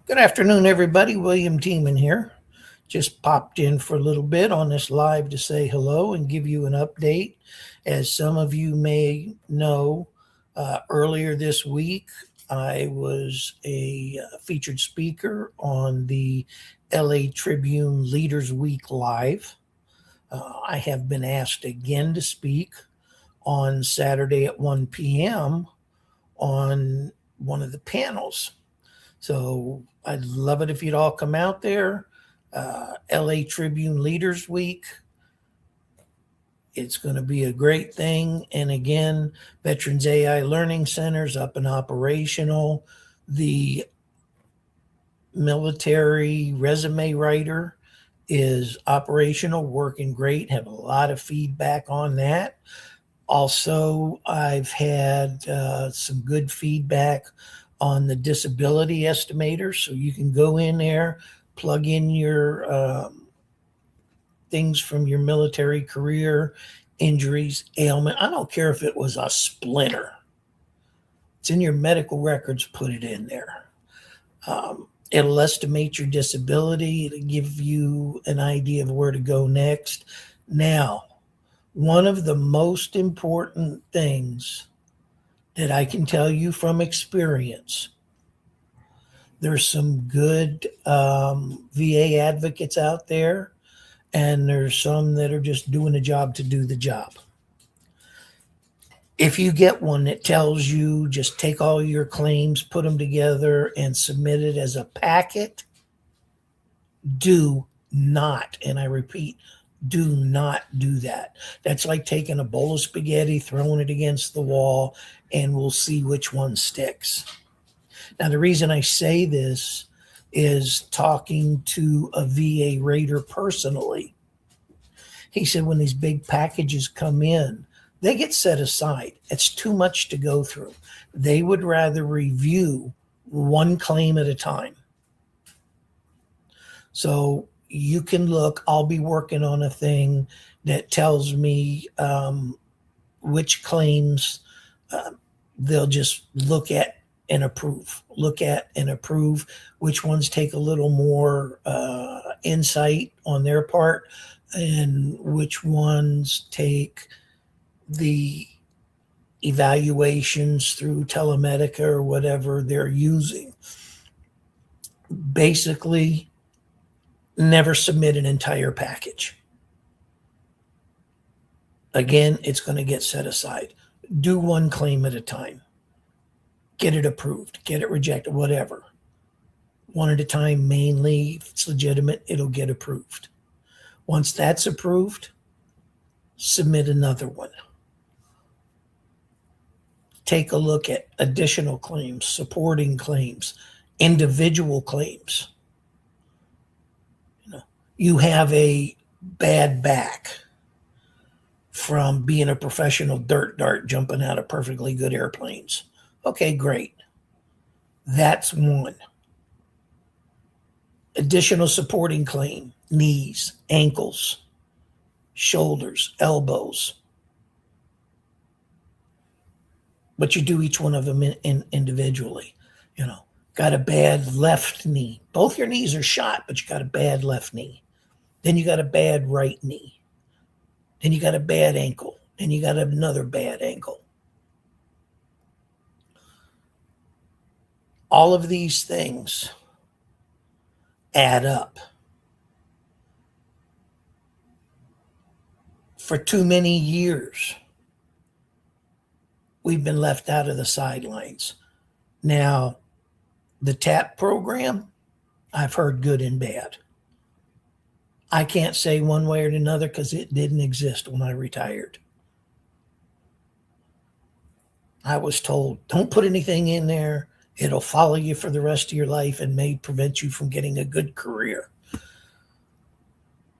Good afternoon, everybody. William Tiemann here. Just popped in for a little bit on this live to say hello and give you an update. As some of you may know, earlier this week, I was a featured speaker on the LA Tribune Leaders Week Live. I have been asked again to speak on Saturday at 1 p.m. on one of the panels. So I'd love it if you'd all come out there. LA Tribune Leaders Week. It's going to be a great thing. And again, Veterans AI Learning Center's up and operational. The military resume writer is operational, working great. Have a lot of feedback on that. Also, I've had some good feedback on the disability estimator. So you can go in there, plug in your things from your military career, injuries, ailment. I don't care if it was a splinter. It's in your medical records, put it in there. It'll estimate your disability. It'll give you an idea of where to go next. Now, one of the most important things that I can tell you from experience, there's some good VA advocates out there, and there's some that are just doing a job to do the job. If you get one that tells you just take all your claims, put them together, and submit it as a packet, do not, and I repeat, do not do that. That's like taking a bowl of spaghetti, throwing it against the wall, and we'll see which one sticks. Now, the reason I say this is talking to a VA rater personally. He said when these big packages come in, they get set aside. It's too much to go through. They would rather review one claim at a time. So you can look, I'll be working on a thing that tells me which claims they'll just look at and approve, which ones take a little more insight on their part, and which ones take the evaluations through telemedica or whatever they're using. Basically, never submit an entire package. Again, it's going to get set aside. Do one claim at a time. Get it approved, get it rejected, whatever. One at a time, mainly. If it's legitimate, it'll get approved. Once that's approved, submit another one. Take a look at additional claims, supporting claims, individual claims. You have a bad back from being a professional dirt dart jumping out of perfectly good airplanes. Okay, great. That's one. Additional supporting claim, knees, ankles, shoulders, elbows. But you do each one of them individually. Got a bad left knee. Both your knees are shot, but you got a bad left knee. Then you got a bad right knee. Then you got a bad ankle. Then you got another bad ankle. All of these things add up. For too many years, we've been left out of the sidelines. Now, the TAP program, I've heard good and bad. I can't say one way or another because it didn't exist when I retired. I was told, don't put anything in there. It'll follow you for the rest of your life and may prevent you from getting a good career.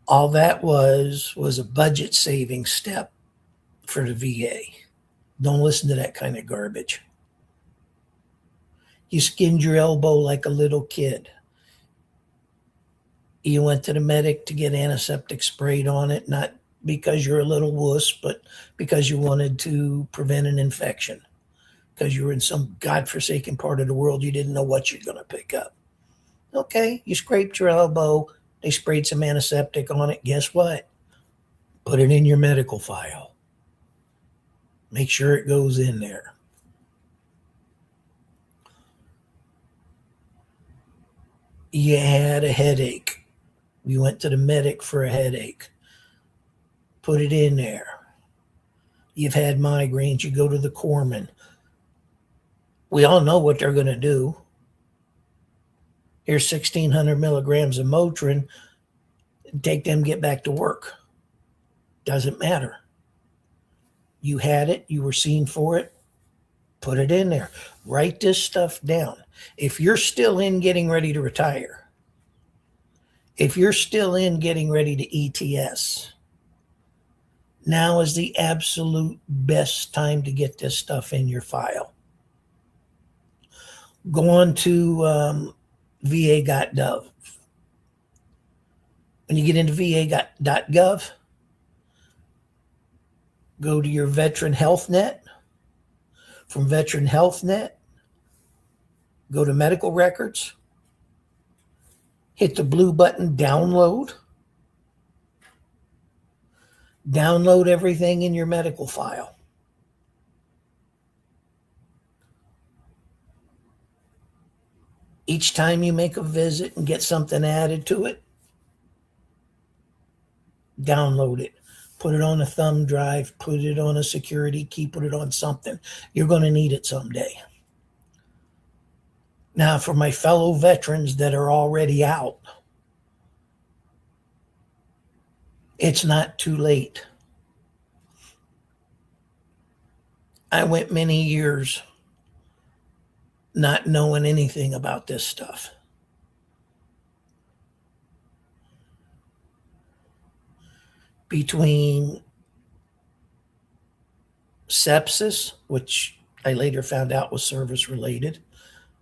All that was a budget saving step for the VA. Don't listen to that kind of garbage. You skinned your elbow like a little kid. You went to the medic to get antiseptic sprayed on it, not because you're a little wuss, but because you wanted to prevent an infection. Because you were in some godforsaken part of the world, you didn't know what you're going to pick up. Okay, you scraped your elbow. They sprayed some antiseptic on it. Guess what? Put it in your medical file. Make sure it goes in there. You had a headache. You went to the medic for a headache. Put it in there. You've had migraines. You go to the corpsman. We all know what they're going to do. Here's 1,600 milligrams of Motrin. Take them, get back to work. Doesn't matter. You had it. You were seen for it. Put it in there. Write this stuff down. If you're still in getting ready to retire, if you're still in getting ready to ETS, now is the absolute best time to get this stuff in your file. Go on to va.gov. When you get into va.gov, go to your Veteran Health Net. From Veteran Health Net, go to Medical Records. Hit the blue button, Download. Download everything in your medical file. Each time you make a visit and get something added to it, download it. Put it on a thumb drive, put it on a security key, put it on something. You're going to need it someday. Now, for my fellow veterans that are already out, it's not too late. I went many years not knowing anything about this stuff. Between sepsis, which I later found out was service related,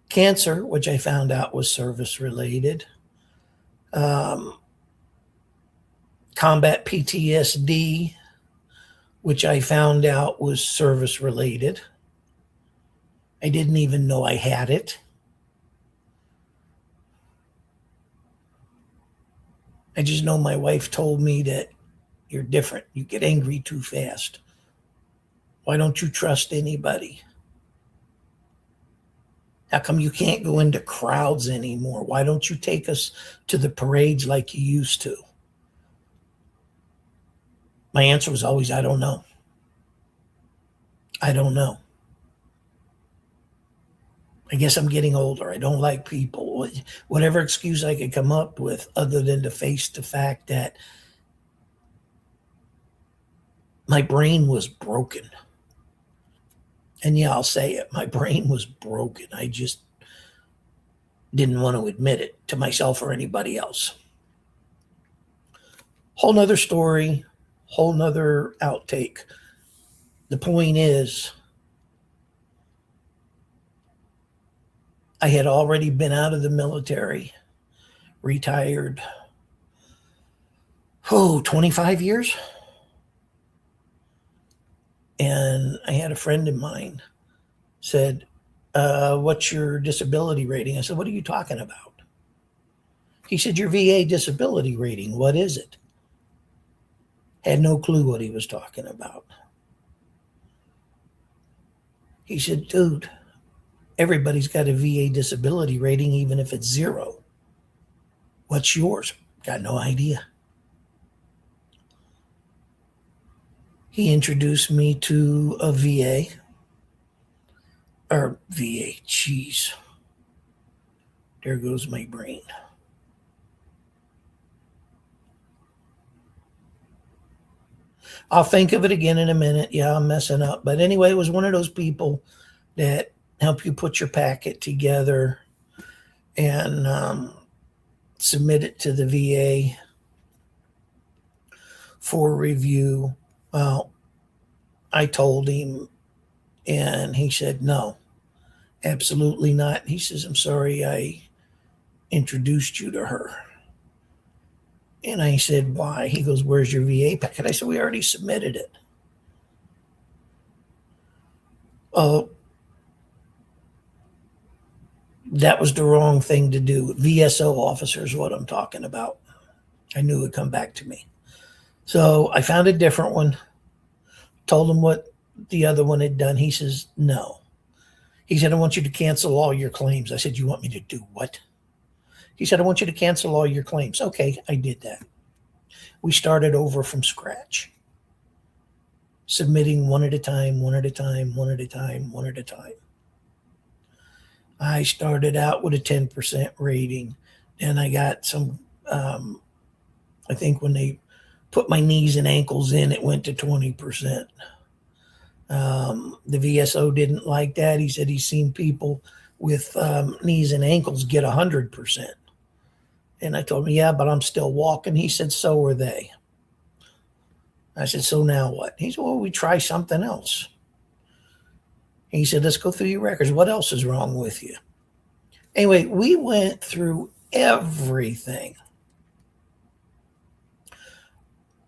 cancer, which I found out was service related, combat PTSD, which I found out was service related. I didn't even know I had it. I just know my wife told me that you're different. You get angry too fast. Why don't you trust anybody? How come you can't go into crowds anymore? Why don't you take us to the parades like you used to? My answer was always, I don't know. I don't know. I guess I'm getting older. I don't like people. Whatever excuse I could come up with other than to face the fact that my brain was broken. And yeah, I'll say it. My brain was broken. I just didn't want to admit it to myself or anybody else. Whole nother story, whole nother outtake. The point is, I had already been out of the military, retired, 25 years. And I had a friend of mine said, what's your disability rating? I said, what are you talking about? He said, your VA disability rating. What is it? Had no clue what he was talking about. He said, dude, everybody's got a VA disability rating, even if it's 0. What's yours? Got no idea. He introduced me to a VA, jeez. There goes my brain. I'll think of it again in a minute. Yeah, I'm messing up. But anyway, it was one of those people that help you put your packet together and submit it to the VA for review. Well, I told him, and he said, no, absolutely not. He says, I'm sorry I introduced you to her. And I said, why? He goes, where's your VA packet? I said, we already submitted it. Oh, That was the wrong thing to do. VSO officer is what I'm talking about. I knew it would come back to me. So I found a different one, told him what the other one had done. He says, no. He said, I want you to cancel all your claims. I said, you want me to do what? He said, I want you to cancel all your claims. Okay, I did that. We started over from scratch, submitting one at a time, one at a time, one at a time, one at a time. I started out with a 10% rating. Then I got some, I think when they put my knees and ankles in, it went to 20%. The VSO didn't like that. He said he's seen people with knees and ankles get 100%. And I told him, yeah, but I'm still walking. He said, so are they. I said, so now what? He said, well, we try something else. He said, let's go through your records. What else is wrong with you? Anyway, we went through everything.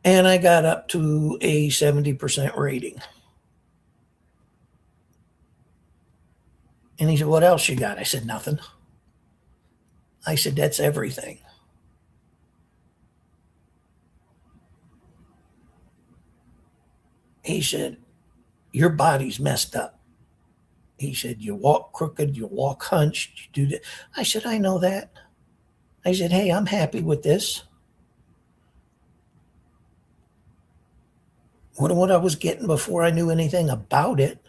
And I got up to a 70% rating. And he said, what else you got? I said, nothing. I said, that's everything. He said, your body's messed up. He said, you walk crooked, you walk hunched, you do that. I said, I know that. I said, hey, I'm happy with this. What I was getting before I knew anything about it.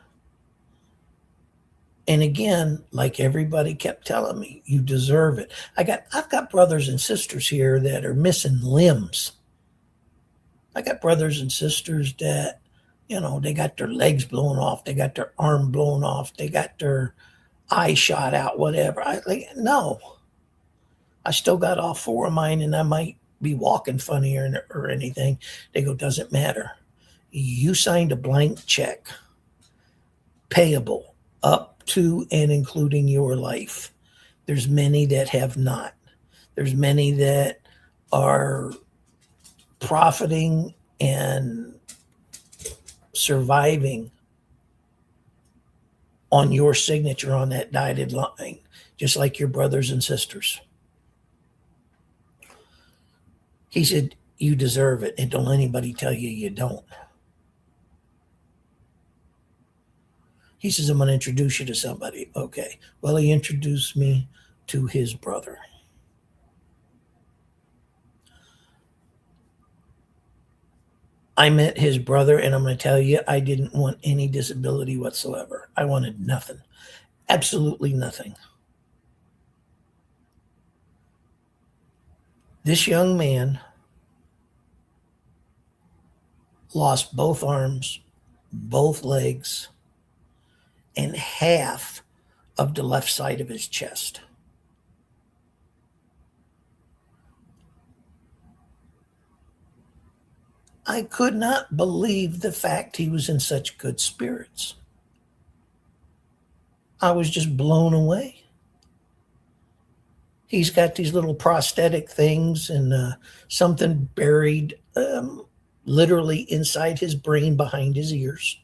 And again, like everybody kept telling me, you deserve it. I've got brothers and sisters here that are missing limbs. I got brothers and sisters that, they got their legs blown off, they got their arm blown off, they got their eye shot out, whatever. No. I still got all four of mine, and I might be walking funny or anything. They go, doesn't matter. You signed a blank check, payable up to and including your life. There's many that have not. There's many that are profiting and surviving on your signature on that dotted line, just like your brothers and sisters. He said, you deserve it, and don't let anybody tell you you don't. He says, I'm going to introduce you to somebody. Okay. Well, he introduced me to his brother. I met his brother, and I'm going to tell you, I didn't want any disability whatsoever. I wanted nothing. Absolutely nothing. This young man lost both arms, both legs, and half of the left side of his chest. I could not believe the fact he was in such good spirits. I was just blown away. He's got these little prosthetic things and something buried literally inside his brain behind his ears.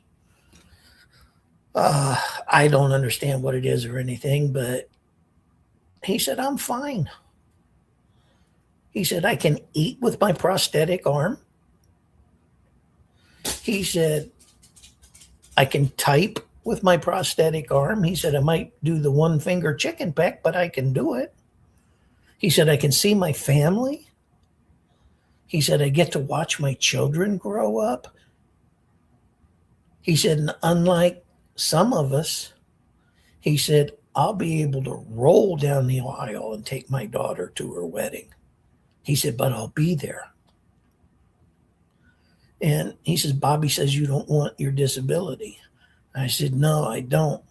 I don't understand what it is or anything, but he said, I'm fine. He said, I can eat with my prosthetic arm. He said, I can type with my prosthetic arm. He said, I might do the one finger chicken peck, but I can do it. He said, I can see my family. He said, I get to watch my children grow up. He said, and unlike some of us, he said, I'll be able to roll down the aisle and take my daughter to her wedding. He said, but I'll be there. And he says, Bobby says you don't want your disability. I said, no, I don't.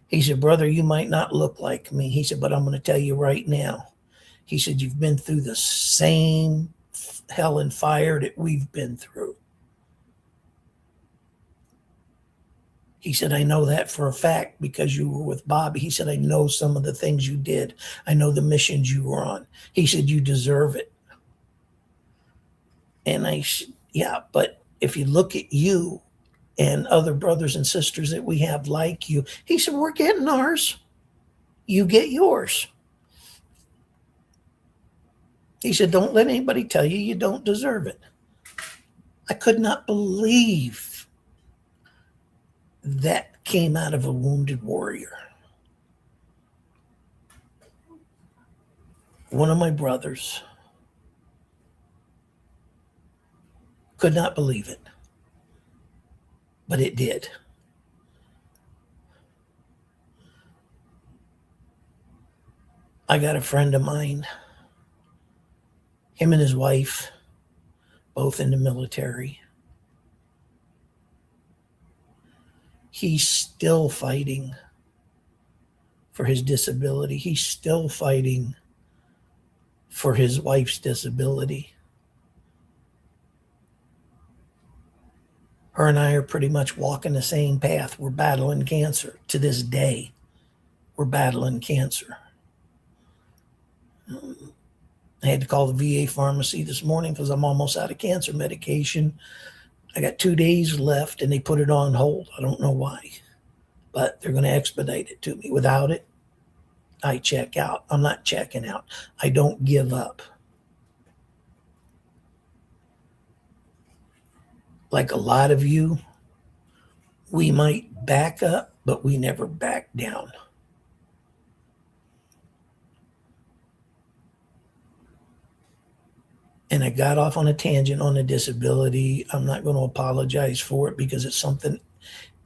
He said, brother, you might not look like me. He said, but I'm going to tell you right now. He said, you've been through the same hell and fire that we've been through. He said, I know that for a fact because you were with Bobby. He said, I know some of the things you did. I know the missions you were on. He said, you deserve it. And I said, yeah, but if you look at you and other brothers and sisters that we have like you, he said, we're getting ours. you get yours. He said, don't let anybody tell you you don't deserve it. I could not believe that came out of a wounded warrior. One of my brothers could not believe it, but it did. I got a friend of mine, him and his wife, both in the military. He's still fighting for his disability. He's still fighting for his wife's disability. Her and I are pretty much walking the same path. We're battling cancer. To this day, we're battling cancer. I had to call the VA pharmacy this morning because I'm almost out of cancer medication. I got 2 days left and they put it on hold. I don't know why, but they're going to expedite it to me. Without it, I check out. I'm not checking out. I don't give up. Like a lot of you, we might back up, but we never back down. And I got off on a tangent on a disability. I'm not going to apologize for it because it's something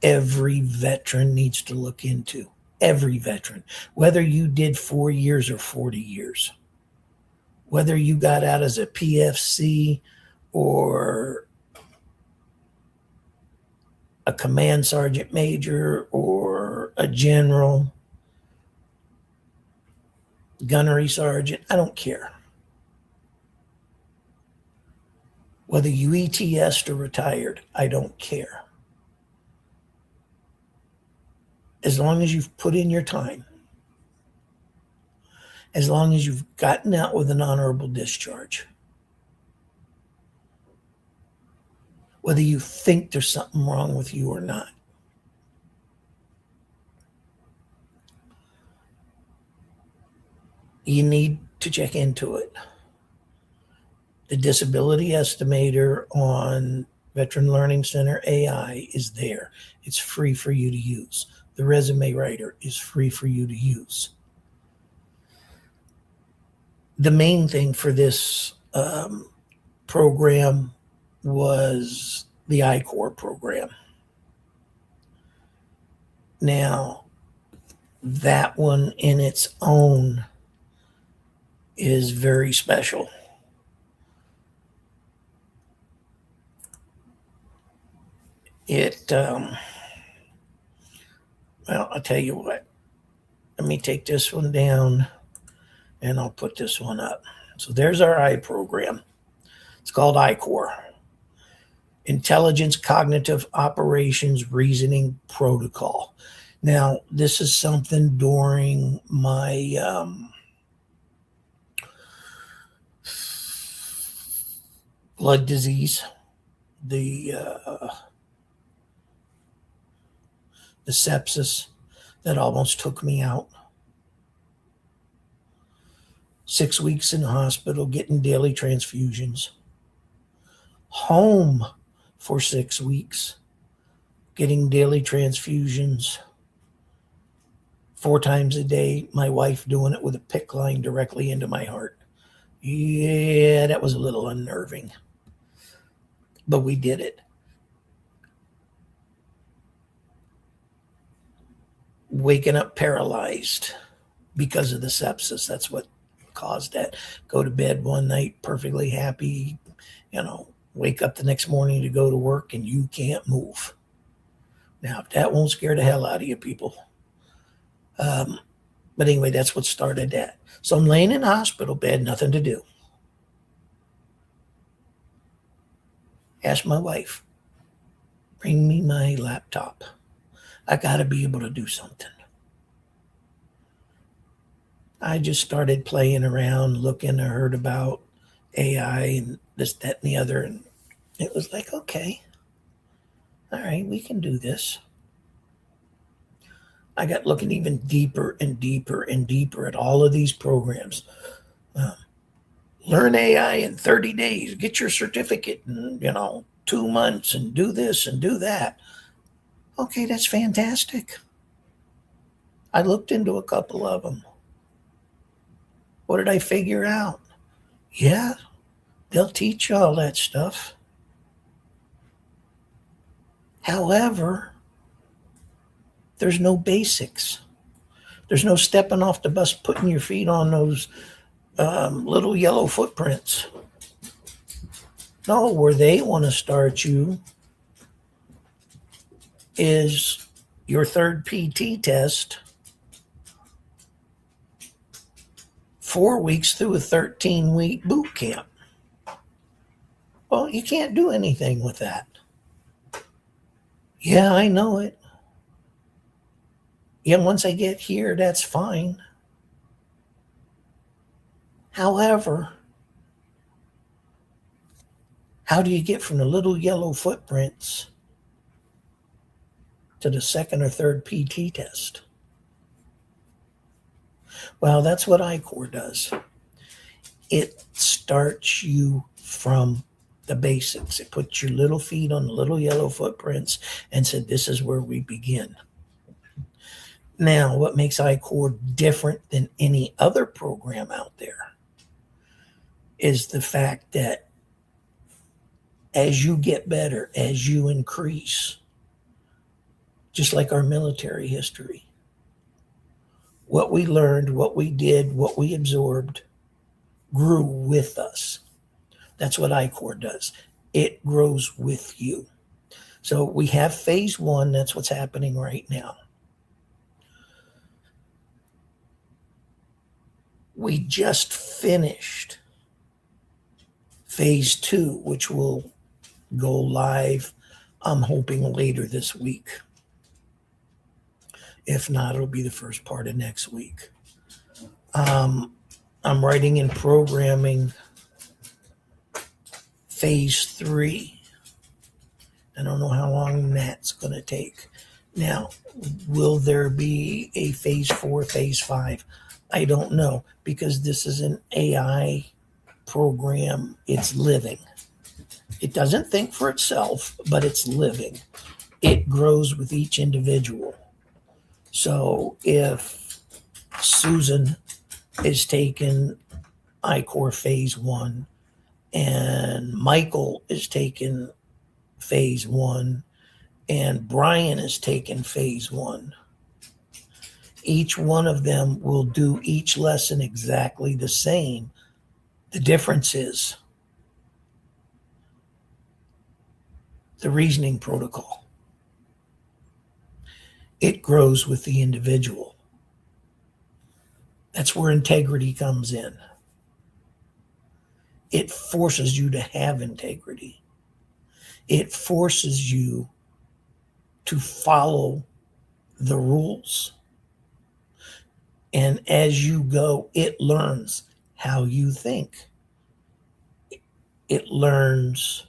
every veteran needs to look into. Every veteran, whether you did 4 years or 40 years, whether you got out as a PFC or a command sergeant major or a general, gunnery sergeant, I don't care. Whether you ETS'd or retired, I don't care. As long as you've put in your time, as long as you've gotten out with an honorable discharge, whether you think there's something wrong with you or not. You need to check into it. The disability estimator on Veteran Learning Center AI is there. It's free for you to use. The resume writer is free for you to use. The main thing for this program was the I-Corps program. Now, that one in its own is very special. Well, I'll tell you what. Let me take this one down and I'll put this one up. So there's our I program. It's called I-Corps. Intelligence, Cognitive Operations, Reasoning Protocol. Now, this is something during my blood disease, the sepsis that almost took me out. 6 weeks in the hospital, getting daily transfusions. Home for 6 weeks, getting daily transfusions 4 times a day. My wife doing it with a PICC line directly into my heart. Yeah, that was a little unnerving, but we did it. Waking up paralyzed because of the sepsis. That's what caused that. Go to bed one night perfectly happy, wake up the next morning to go to work and you can't move. Now, that won't scare the hell out of you people. But anyway, that's what started that. So I'm laying in the hospital bed, nothing to do. Asked my wife, bring me my laptop. I got to be able to do something. I just started playing around, looking. I heard about AI and this, that, and the other. And it was like, okay, all right, we can do this. I got looking even deeper and deeper and deeper at all of these programs. Learn AI in 30 days, get your certificate in, 2 months, and do this and do that. Okay, that's fantastic. I looked into a couple of them. What did I figure out? Yeah, they'll teach you all that stuff. However, there's no basics. There's no stepping off the bus, putting your feet on those little yellow footprints. No, where they want to start you is your third PT test, 4 weeks through a 13-week boot camp. Well, you can't do anything with that. Yeah, I know it. Yeah, once I get here, that's fine. However, how do you get from the little yellow footprints to the second or third PT test? Well, that's what I-Corps does. It starts you from the basics. It puts your little feet on the little yellow footprints and said, this is where we begin. Now, what makes I-Corps different than any other program out there is the fact that as you get better, as you increase, just like our military history, what we learned, what we did, what we absorbed grew with us. That's what I-Corps does. It grows with you. So we have phase 1. That's what's happening right now. We just finished phase 2, which will go live, I'm hoping, later this week. If not, it'll be the first part of next week. I'm writing and programming phase 3. I don't know how long that's going to take. Now, will there be a phase 4, phase 5? I don't know, because this is an AI program. It's living. It doesn't think for itself, but it's living. It grows with each individual. So if Susan is taking I-Corps phase 1 and Michael is taking phase 1 and Brian is taking phase 1, each one of them will do each lesson exactly the same. The difference is the reasoning protocol. It grows with the individual. That's where integrity comes in. It forces you to have integrity. It forces you to follow the rules. And as you go, it learns how you think. It learns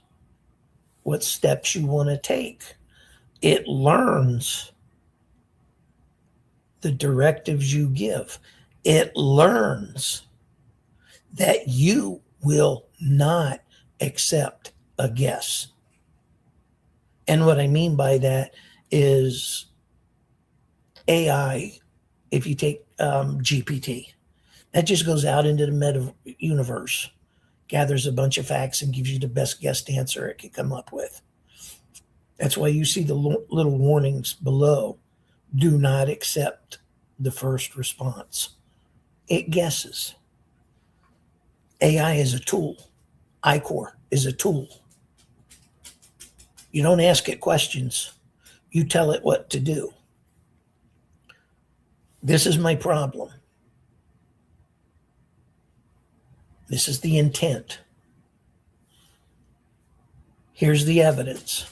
what steps you want to take. It learns the directives you give. It learns that you will not accept a guess. And what I mean by that is AI, if you take GPT, that just goes out into the meta universe, gathers a bunch of facts, and gives you the best guessed answer it can come up with. That's why you see the little warnings below. Do not accept the first response. It guesses. AI is a tool. I-Corps is a tool. You don't ask it questions. You tell it what to do. This is my problem. This is the intent. Here's the evidence.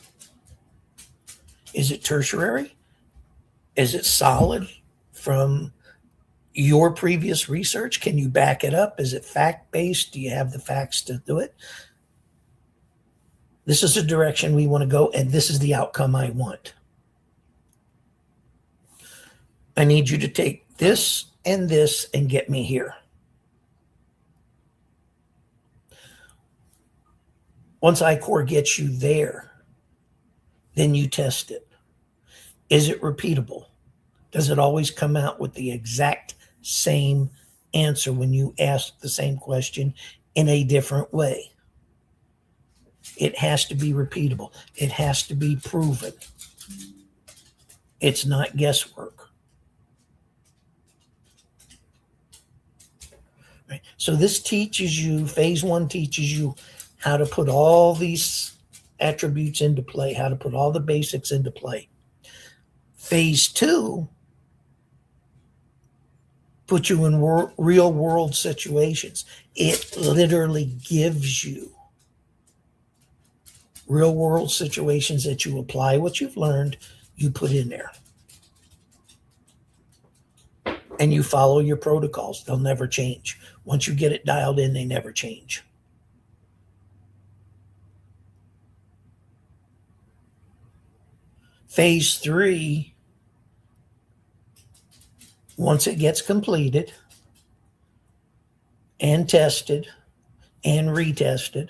Is it tertiary? Is it solid from your previous research? Can you back it up? Is it fact-based? Do you have the facts to do it? This is the direction we want to go, and this is the outcome I want. I need you to take this and get me here. Once I-Core gets you there, then you test it. Is it repeatable? Does it always come out with the exact same answer when you ask the same question in a different way? It has to be repeatable. It has to be proven. It's not guesswork. Right? So this teaches you, phase one teaches you how to put all these attributes into play, how to put all the basics into play. Phase two puts you in real world situations. It literally gives you real world situations that you apply what you've learned, you put in there. And you follow your protocols. They'll never change. Once you get it dialed in, they never change. Phase three, once it gets completed and tested and retested,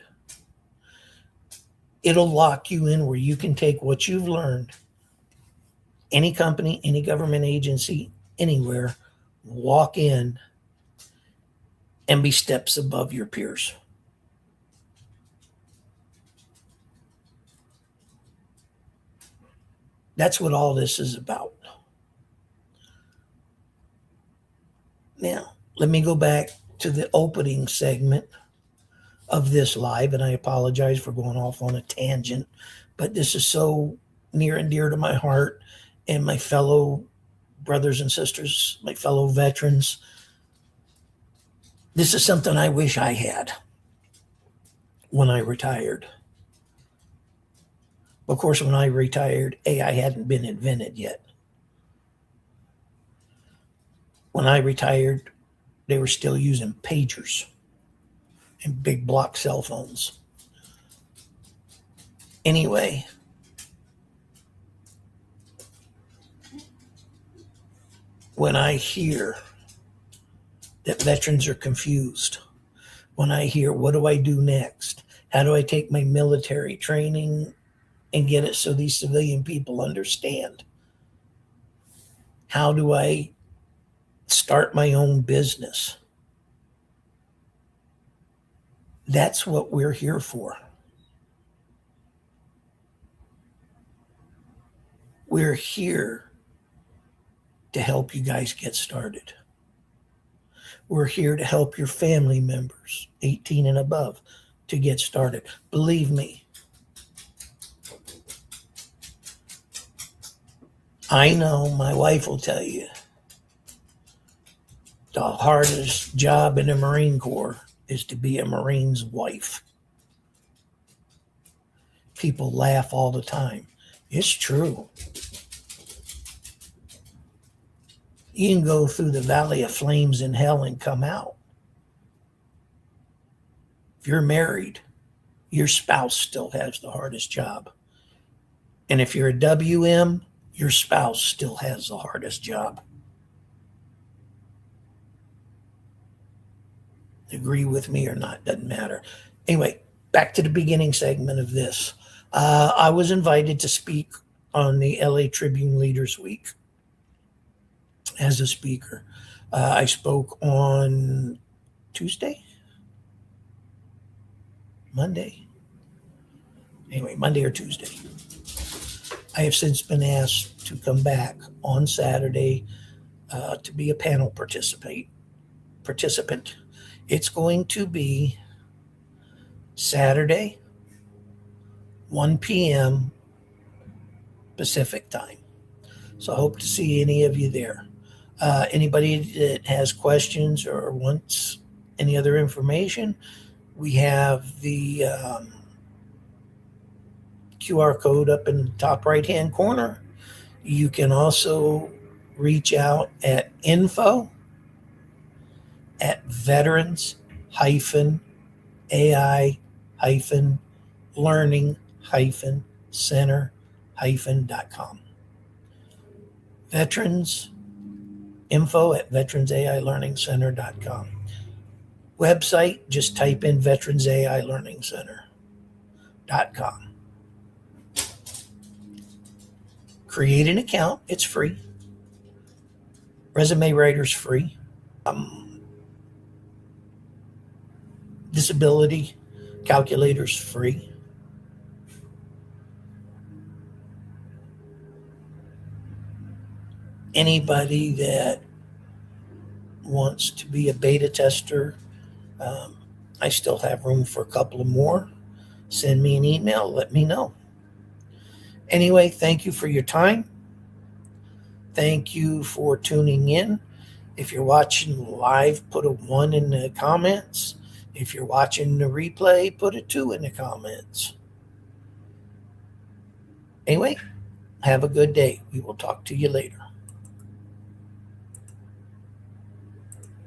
it'll lock you in where you can take what you've learned, any company, any government agency, anywhere, walk in and be steps above your peers. That's what all this is about. Now, let me go back to the opening segment of this live, and I apologize for going off on a tangent, but this is so near and dear to my heart and my fellow brothers and sisters, my fellow veterans. This is something I wish I had when I retired. Of course, when I retired, AI hadn't been invented yet. When I retired, they were still using pagers and big block cell phones. Anyway, when I hear that veterans are confused, when I hear, what do I do next? How do I take my military training and get it so these civilian people understand? How do I start my own business? That's what we're here for. We're here to help you guys get started. We're here to help your family members, 18 and above, to get started. Believe me, I know, my wife will tell you, the hardest job in the Marine Corps is to be a Marine's wife. People laugh all the time. It's true. You can go through the valley of flames in hell and come out. If you're married, your spouse still has the hardest job. And if you're a WM, your spouse still has the hardest job. Agree with me or not, doesn't matter. Anyway, back to the beginning segment of this. I was invited to speak on the LA Tribune Leaders Week as a speaker. I spoke on Monday or Tuesday. I have since been asked to come back on Saturday to be a panel participant. It's going to be Saturday, 1 p.m. Pacific time. So I hope to see any of you there. Anybody that has questions or wants any other information, we have the QR code up in the top right-hand corner. You can also reach out at info@veterans-AI-learning-center-.com. Veterans, info@veteransAIlearningcenter.com. Website, just type in veteransAIlearningcenter.com. Create an account, it's free. Resume writer's free. Disability calculator's free. Anybody that wants to be a beta tester, I still have room for a couple of more. Send me an email, let me know. Anyway, thank you for your time. Thank you for tuning in. If you're watching live, put a 1 in the comments. If you're watching the replay, put a 2 in the comments. Anyway, have a good day. We will talk to you later.